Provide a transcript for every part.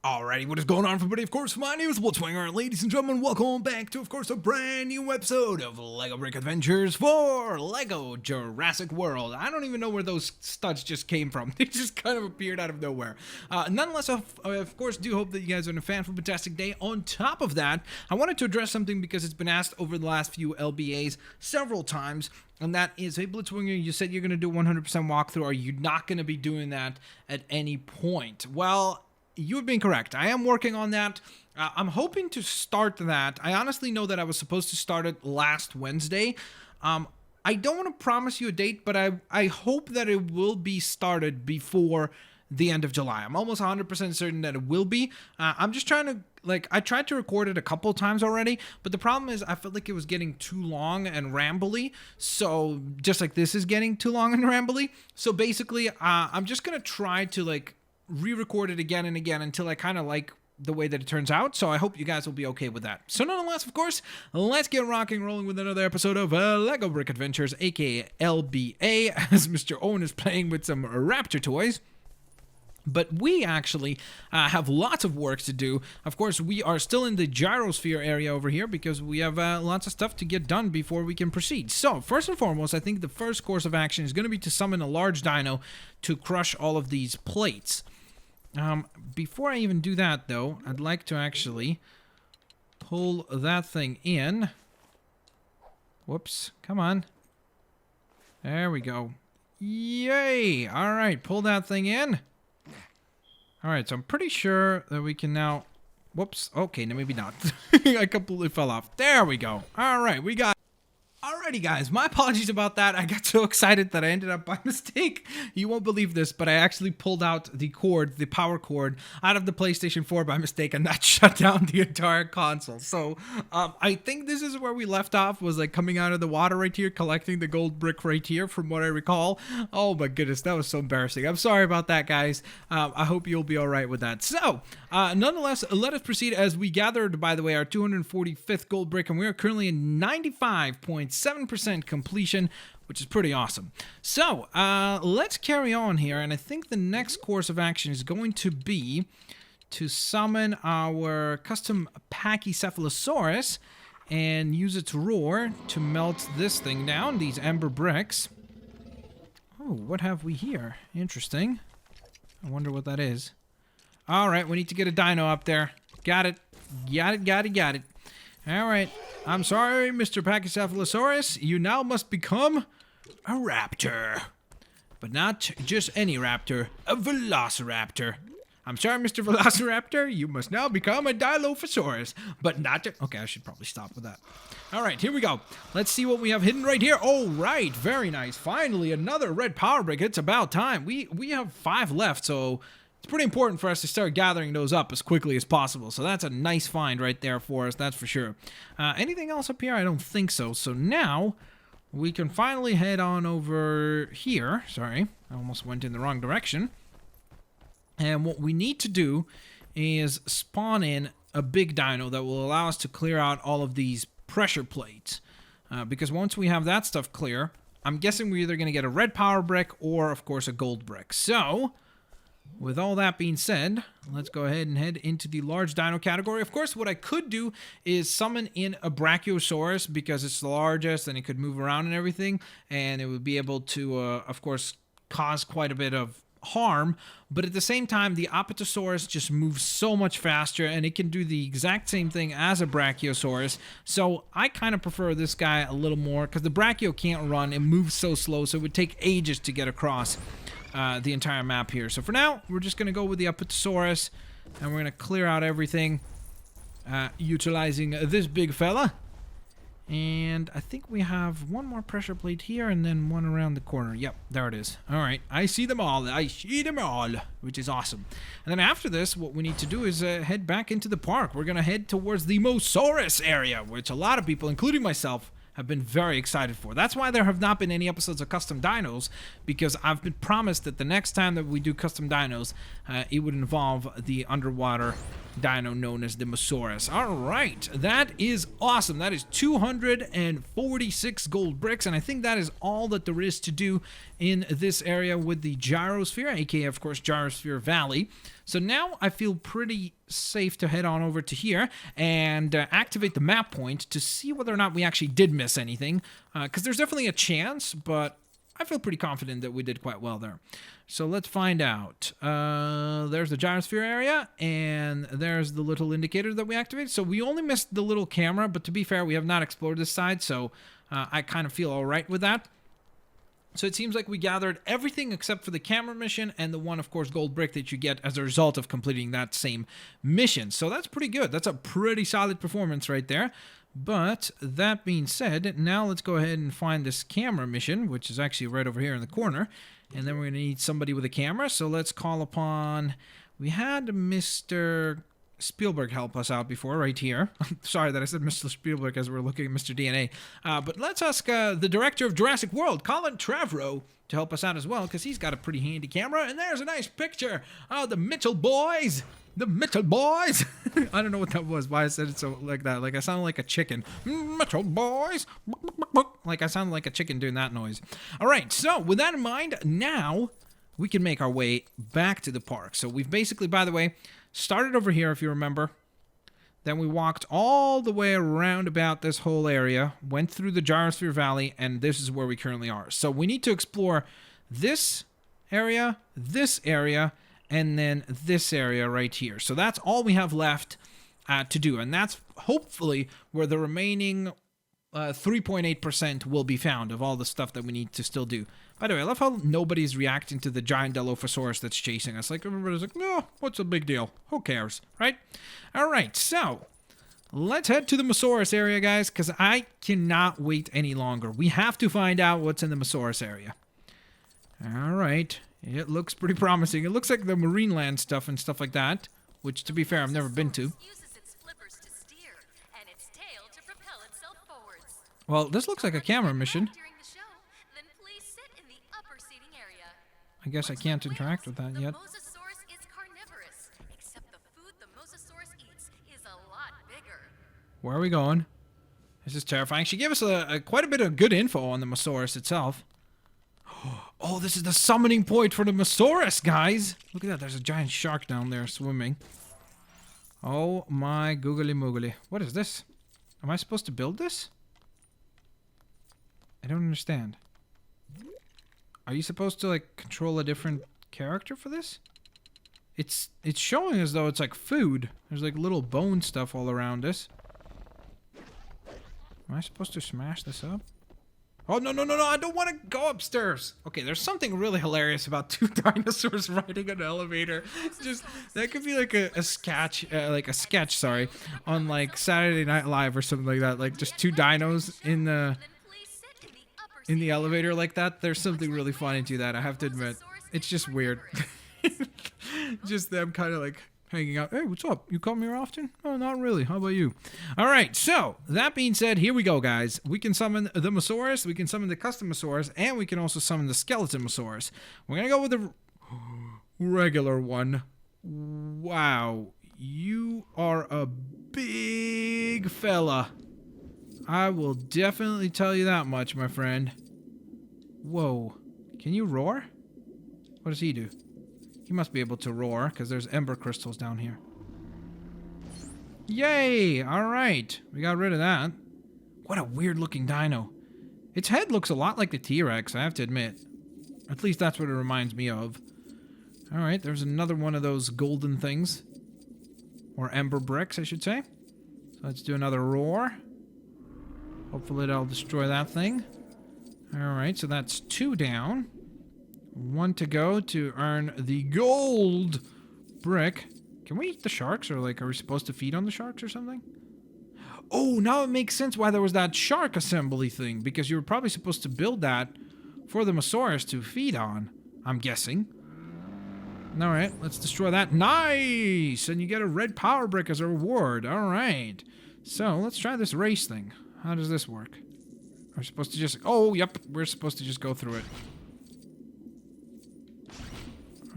Alrighty, what is going on, everybody? Of course, my name is Blitzwinger, and ladies and gentlemen, welcome back to, of course, a brand new episode of LEGO Brick Adventures for LEGO Jurassic World. I don't even know where those studs just came from. They just kind of appeared out of nowhere. Nonetheless, of course, do hope that you guys are having a fantastic day. On top of that, I wanted to address something because it's been asked over the last few LBAs several times. And that is, hey, Blitzwinger, you said you're going to do 100% walkthrough. Are you not going to be doing that at any point? Well, you've been correct. I am working on that. I'm hoping to start that. I honestly know that I was supposed to start it last Wednesday. I don't want to promise you a date, but I hope that it will be started before the end of July. I'm almost 100% certain that it will be. I'm just trying to, I tried to record it a couple times already, but the problem is I felt like it was getting too long and rambly. So just like this is getting too long and rambly. So basically, I'm just going to try to re-record it again and again until I kind of like the way that it turns out. So I hope you guys will be okay with that. So nonetheless, of course, let's get rocking rolling with another episode of LEGO Brick Adventures, aka LBA, as Mr. Owen is playing with some raptor toys. But we actually have lots of work to do. Of course, we are still in the gyrosphere area over here because we have lots of stuff to get done before we can proceed. So, first and foremost, I think the first course of action is going to be to summon a large dino to crush all of these plates. Before I even do that, though, I'd like to actually pull that thing in. Whoops. Come on. There we go. Yay! Alright, pull that thing in. Alright, so I'm pretty sure that we can now... Whoops. Okay, no, maybe not. I completely fell off. There we go. Alright, we got... Alrighty, guys, my apologies about that. I got so excited that I ended up by mistake. You won't believe this, but I actually pulled out the cord, the power cord, out of the PlayStation 4 by mistake, and that shut down the entire console. So, I think this is where we left off, was coming out of the water right here, collecting the gold brick right here, from what I recall. Oh my goodness, that was so embarrassing. I'm sorry about that, guys. I hope you'll be alright with that. So, nonetheless, let us proceed as we gathered, by the way, our 245th gold brick, and we are currently in 95.7% completion, which is pretty awesome. So, let's carry on here, and I think the next course of action is going to be to summon our custom Pachycephalosaurus and use its roar to melt this thing down, these ember bricks. Oh, what have we here? Interesting. I wonder what that is. Alright, we need to get a dino up there. Got it. Got it. Alright. I'm sorry, Mr. Pachycephalosaurus. You now must become a raptor. But not just any raptor. A Velociraptor. I'm sorry, Mr. Velociraptor. You must now become a Dilophosaurus. But not... Okay, I should probably stop with that. Alright, here we go. Let's see what we have hidden right here. Oh, right. Very nice. Finally, another red power brick. It's about time. We have 5 left, so... It's pretty important for us to start gathering those up as quickly as possible. So that's a nice find right there for us, that's for sure. Anything else up here? I don't think so. So now we can finally head on over here. Sorry, I almost went in the wrong direction. And what we need to do is spawn in a big dino that will allow us to clear out all of these pressure plates. Because once we have that stuff clear, I'm guessing we're either going to get a red power brick or, of course, a gold brick. So... with all that being said, let's go ahead and head into the large dino category. Of course, what I could do is summon in a Brachiosaurus because it's the largest and it could move around and everything. And it would be able to, of course, cause quite a bit of harm. But at the same time, the Apatosaurus just moves so much faster and it can do the exact same thing as a Brachiosaurus. So I kind of prefer this guy a little more because the Brachio can't run. It moves so slow, so it would take ages to get across the entire map here. So for now, we're just going to go with the Apatosaurus, and we're going to clear out everything utilizing this big fella. And I think we have one more pressure plate here, and then one around the corner. Yep, there it is. Alright, I see them all. Which is awesome. And then after this, what we need to do is head back into the park. We're going to head towards the Mosasaurus area, which a lot of people, including myself, have been very excited for. That's why there have not been any episodes of custom dinos, because I've been promised that the next time that we do custom dinos, it would involve the underwater dino known as the Mosasaurus. All right, that is awesome. That is 246 gold bricks, and I think that is all that there is to do in this area with the gyrosphere, aka of course Gyrosphere Valley. So now I feel pretty safe to head on over to here and activate the map point to see whether or not we actually did miss anything, because there's definitely a chance, but I feel pretty confident that we did quite well there. So let's find out. There's the gyrosphere area, and there's the little indicator that we activated. So we only missed the little camera, but to be fair, we have not explored this side, so I kind of feel all right with that. So it seems like we gathered everything except for the camera mission and the one, of course, gold brick that you get as a result of completing that same mission. So that's pretty good. That's a pretty solid performance right there. But that being said, now let's go ahead and find this camera mission, which is actually right over here in the corner. And then we're going to need somebody with a camera. So let's call upon... We had Mr. Spielberg help us out before, right here. Sorry that I said Mr. Spielberg as we're looking at Mr. DNA. But let's ask the director of Jurassic World, Colin Trevorrow, to help us out as well, because he's got a pretty handy camera. And there's a nice picture of the Mitchell boys. The Mitchell boys. I don't know what that was, why I said it so like that. Like I sounded like a chicken. Mitchell boys. Like I sounded like a chicken doing that noise. All right, so with that in mind, now we can make our way back to the park. So we've basically, by the way, started over here, if you remember. Then we walked all the way around about this whole area, went through the Gyrosphere Valley, and this is where we currently are. So we need to explore this area, and then this area right here. So that's all we have left to do, and that's hopefully where the remaining 3.8% will be found of all the stuff that we need to still do. By the way, I love how nobody's reacting to the giant Dilophosaurus that's chasing us. Like, everybody's like, no, what's the big deal? Who cares, right? All right, so let's head to the Mosasaurus area, guys, because I cannot wait any longer. We have to find out what's in the Mosasaurus area. All right, it looks pretty promising. It looks like the marine land stuff and stuff like that, which, to be fair, I've never been to. Well, this looks like a camera mission. I guess I can't interact with that yet. Mosasaurus is carnivorous, except the food the Mosasaurus eats is a lot bigger. Where are we going? This is terrifying. She gave us quite a bit of good info on the Mosasaurus itself. Oh, this is the summoning point for the Mosasaurus, guys. Look at that. There's a giant shark down there swimming. Oh my googly moogly. What is this? Am I supposed to build this? I don't understand. Are you supposed to, like, control a different character for this? It's showing as though it's like food. There's like little bone stuff all around us. Am I supposed to smash this up? Oh, no, I don't want to go upstairs. Okay, there's something really hilarious about two dinosaurs riding an elevator. Just, that could be like a sketch, sorry, on like Saturday Night Live or something like that. Like just two dinos in the elevator like that. There's something really funny to that, I have to admit. It's just weird. Just them kind of like hanging out. Hey, what's up? You come here often? Oh, not really. How about you? All right, so that being said, here we go, guys. We can summon the Mosasaurus, we can summon the custom Mosasaurus, and we can also summon the skeleton Mosasaurus. We're going to go with the regular one. Wow, you are a big fella. I will definitely tell you that much, my friend. Whoa. Can you roar? What does he do? He must be able to roar, because there's ember crystals down here. Yay! Alright. We got rid of that. What a weird-looking dino. Its head looks a lot like the T-Rex, I have to admit. At least that's what it reminds me of. Alright, there's another one of those golden things. Or ember bricks, I should say. So let's do another roar. Hopefully that'll destroy that thing. Alright, so that's 2 down. 1 to go to earn the gold brick. Can we eat the sharks, or like, are we supposed to feed on the sharks or something? Oh, now it makes sense why there was that shark assembly thing, because you were probably supposed to build that for the Mosasaurus to feed on, I'm guessing. Alright, let's destroy that. Nice! And you get a red power brick as a reward. Alright. So, let's try this race thing. How does this work? We're supposed to just... Oh, yep. We're supposed to just go through it.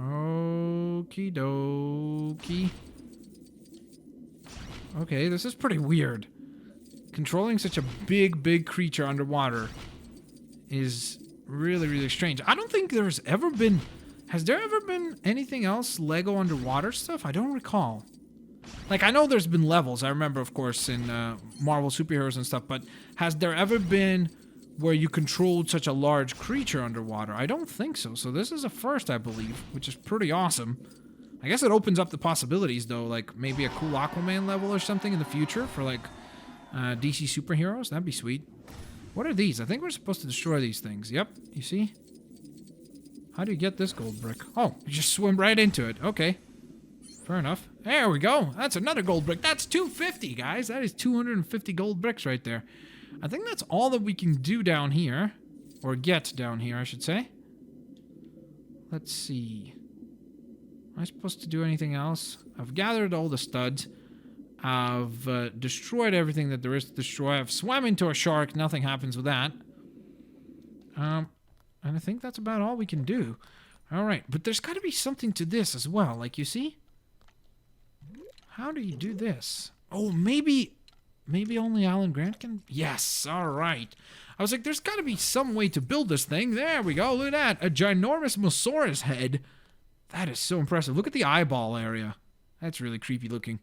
Okie dokie. Okay, this is pretty weird. Controlling such a big creature underwater is really, really strange. I don't think there's ever been... Has there ever been anything else Lego underwater stuff? I don't recall. Like, I know there's been levels. I remember, of course, in Marvel superheroes and stuff, but has there ever been where you controlled such a large creature underwater? I don't think so. So this is a first, I believe, which is pretty awesome. I guess it opens up the possibilities, though, like maybe a cool Aquaman level or something in the future for, like, DC superheroes. That'd be sweet. What are these? I think we're supposed to destroy these things. Yep, you see? How do you get this gold brick? Oh, you just swim right into it. Okay. Fair enough. There we go. That's another gold brick. That's 250, guys. That is 250 gold bricks right there. I think that's all that we can do down here. Or get down here, I should say. Let's see. Am I supposed to do anything else? I've gathered all the studs. I've destroyed everything that there is to destroy. I've swam into a shark. Nothing happens with that. And I think that's about all we can do. Alright, but there's got to be something to this as well. Like, you see? How do you do this? Oh, maybe only Alan Grant can? Yes, alright. I was like, there's got to be some way to build this thing. There we go, look at that. A ginormous Mosasaurus head. That is so impressive. Look at the eyeball area. That's really creepy looking.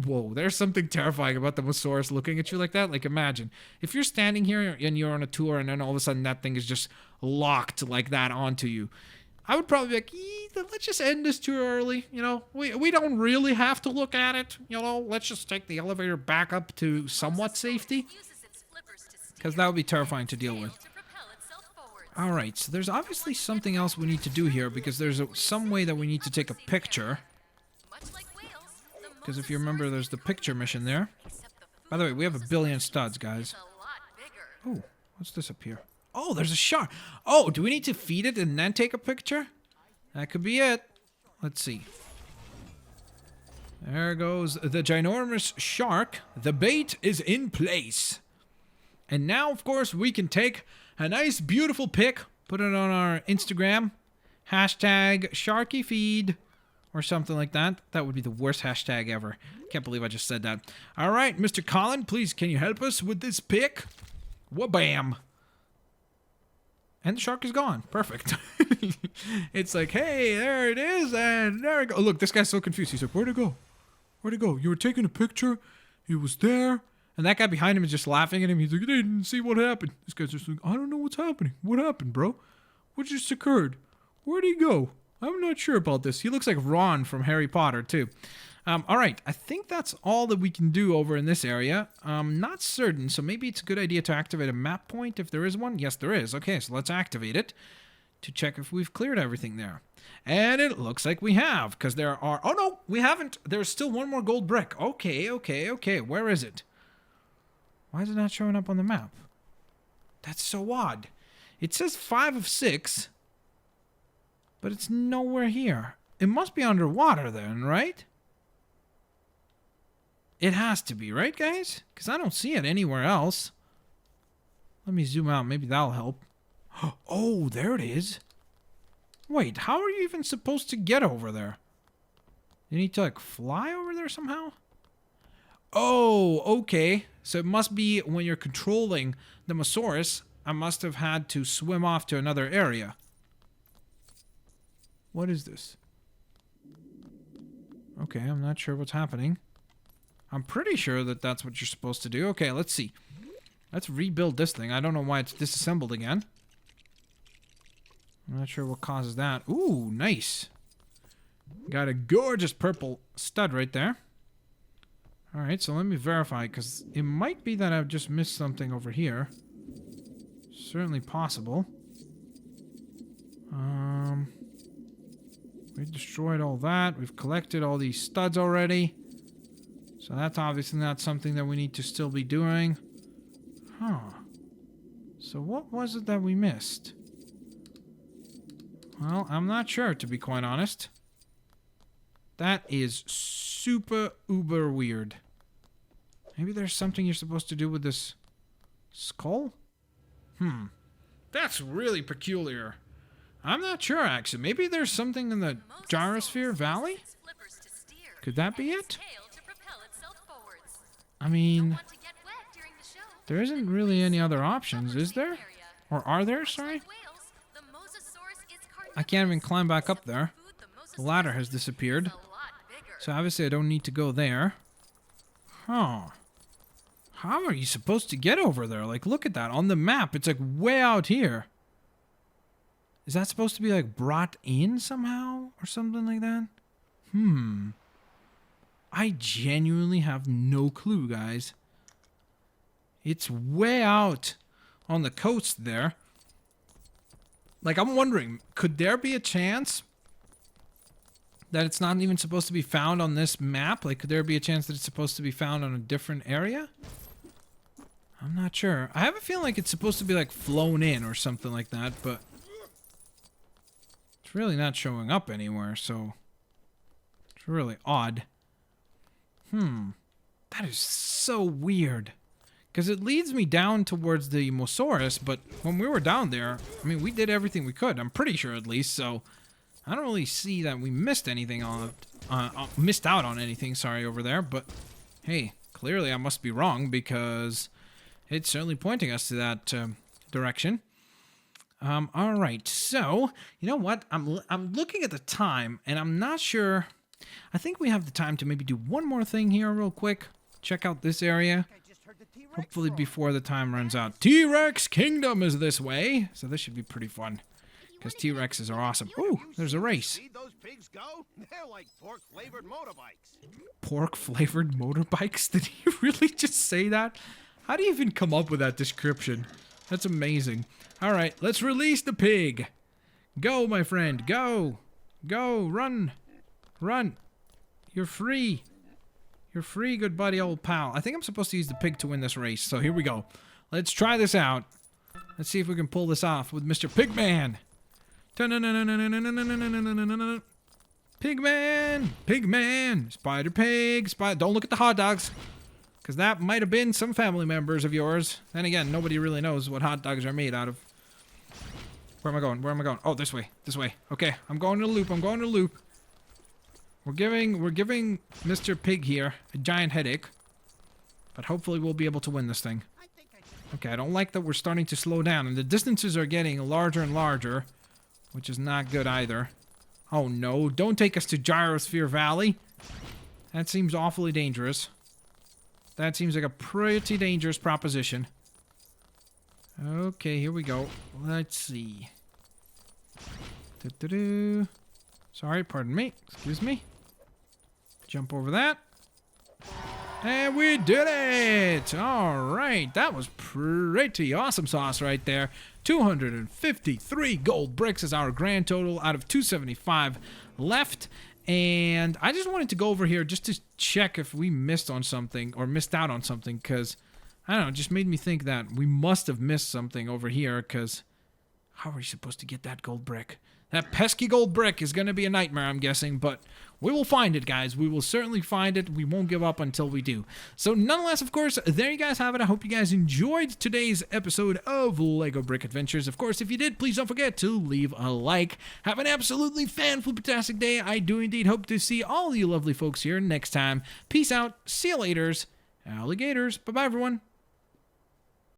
Whoa, there's something terrifying about the Mosasaurus looking at you like that. Like, imagine if you're standing here and you're on a tour and then all of a sudden that thing is just locked like that onto you. I would probably be like, let's just end this too early. You know, we don't really have to look at it. You know, let's just take the elevator back up to somewhat safety. Because that would be terrifying to deal with. Alright, so there's obviously something else we need to do here because there's some way that we need to take a picture. Because if you remember, there's the picture mission there. By the way, we have 1 billion studs, guys. Oh, what's this up here? Oh, there's a shark. Oh, do we need to feed it and then take a picture? That could be it. Let's see. There goes the ginormous shark. The bait is in place. And now, of course, we can take a nice, beautiful pic. Put it on our Instagram. Hashtag SharkyFeed. Or something like that. That would be the worst hashtag ever. Can't believe I just said that. All right, Mr. Colin, please, can you help us with this pic? Wha-bam. And the shark is gone. Perfect. It's like, hey, there it is, and there we go. Oh, look, this guy's so confused. He's like, where'd it go? Where'd it go? You were taking a picture. It was there. And that guy behind him is just laughing at him. He's like, they didn't see what happened. This guy's just like, I don't know what's happening. What happened, bro? What just occurred? Where'd he go? I'm not sure about this. He looks like Ron from Harry Potter, too. All right, I think that's all that we can do over in this area. Not certain, so maybe it's a good idea to activate a map point if there is one. Yes, there is. Okay, so let's activate it to check if we've cleared everything there. And it looks like we have, because there are... Oh, no, we haven't. There's still one more gold brick. Okay. Where is it? Why is it not showing up on the map? That's so odd. It says 5 of 6... But it's nowhere here. It must be underwater then, right? It has to be, right, guys? Because I don't see it anywhere else. Let me zoom out. Maybe that'll help. Oh, there it is. Wait, how are you even supposed to get over there? You need to, like, fly over there somehow? Oh, okay. So it must be when you're controlling the Mosasaurus, I must have had to swim off to another area. What is this? Okay, I'm not sure what's happening. I'm pretty sure that that's what you're supposed to do. Okay, let's see. Let's rebuild this thing. I don't know why it's disassembled again. I'm not sure what causes that. Ooh, nice. Got a gorgeous purple stud right there. Alright, so let me verify, because it might be that I've just missed something over here. Certainly possible. We've destroyed all that. We've collected all these studs already. So that's obviously not something that we need to still be doing. Huh. So what was it that we missed? Well, I'm not sure, to be quite honest. That is super uber weird. Maybe there's something you're supposed to do with this skull? That's really peculiar. I'm not sure, actually. Maybe there's something in the Gyrosphere Valley? Could that be it? I mean, Want to get wet during the show? there isn't really any other options, is there? Area. Or are there? Sorry? Like whales, the Mosasaurus is I can't even climb back up except the there. food the The Mosasaurus ladder has eats disappeared. is a lot bigger. So obviously I don't need to go there. Huh. How are you supposed to get over there? Like, look at that. On the map, it's like way out here. Is that supposed to be like brought in somehow? Or something like that? I genuinely have no clue, guys. It's way out on the coast there. Like, I'm wondering, could there be a chance that it's not even supposed to be found on this map? Like, could there be a chance that it's supposed to be found on a different area? I'm not sure. I have a feeling like it's supposed to be, like, flown in or something like that, but it's really not showing up anywhere, so it's really odd. That is so weird. Because it leads me down towards the Mosasaurus, but when we were down there, I mean, we did everything we could. I'm pretty sure, at least, so I don't really see that we missed anything on, missed out on anything, sorry, over there, but hey, clearly I must be wrong because it's certainly pointing us to that direction. All right, so, you know what? I'm looking at the time, and I'm not sure. I think we have the time to maybe do one more thing here real quick. Check out this area. Hopefully before the time runs out. T-Rex Kingdom is this way, so this should be pretty fun. Because T-Rexes are awesome. Ooh, there's a race. See those pigs go? They're like pork-flavored motorbikes. Pork-flavored motorbikes? Did he really just say that? How do you even come up with that description? That's amazing. All right, let's release the pig. Go, my friend, go. Go, run. Run. You're free. You're free, good buddy, old pal. I think I'm supposed to use the pig to win this race, so here we go. Let's try this out. Let's see if we can pull this off with Mr. Pigman. Pigman! Pigman! Spider Pig! Don't look at the hot dogs. Because that might have been some family members of yours. Then again, nobody really knows what hot dogs are made out of. Where am I going? Where am I going? Oh, this way. This way. Okay, I'm going to the loop. I'm going to the loop. We're giving Mr. Pig here a giant headache. But hopefully we'll be able to win this thing. Okay, I don't like that we're starting to slow down. And the distances are getting larger and larger. Which is not good either. Oh no, don't take us to Gyrosphere Valley. That seems awfully dangerous. That seems like a pretty dangerous proposition. Okay, here we go. Let's see. Doo-doo-doo. Sorry, pardon me. Excuse me. Jump over that. And we did it! Alright, that was pretty awesome sauce right there. 253 gold bricks is our grand total out of 275 left. And I just wanted to go over here just to check if we missed on something or missed out on something, because, I don't know, it just made me think that we must have missed something over here, because how are we supposed to get that gold brick? That pesky gold brick is going to be a nightmare, I'm guessing, but we will find it, guys. We will certainly find it. We won't give up until we do. So, nonetheless, of course, there you guys have it. I hope you guys enjoyed today's episode of LEGO Brick Adventures. Of course, if you did, please don't forget to leave a like. Have an absolutely fan-flip-tastic day. I do indeed hope to see all you lovely folks here next time. Peace out. See you laters. Alligators. Bye-bye, everyone.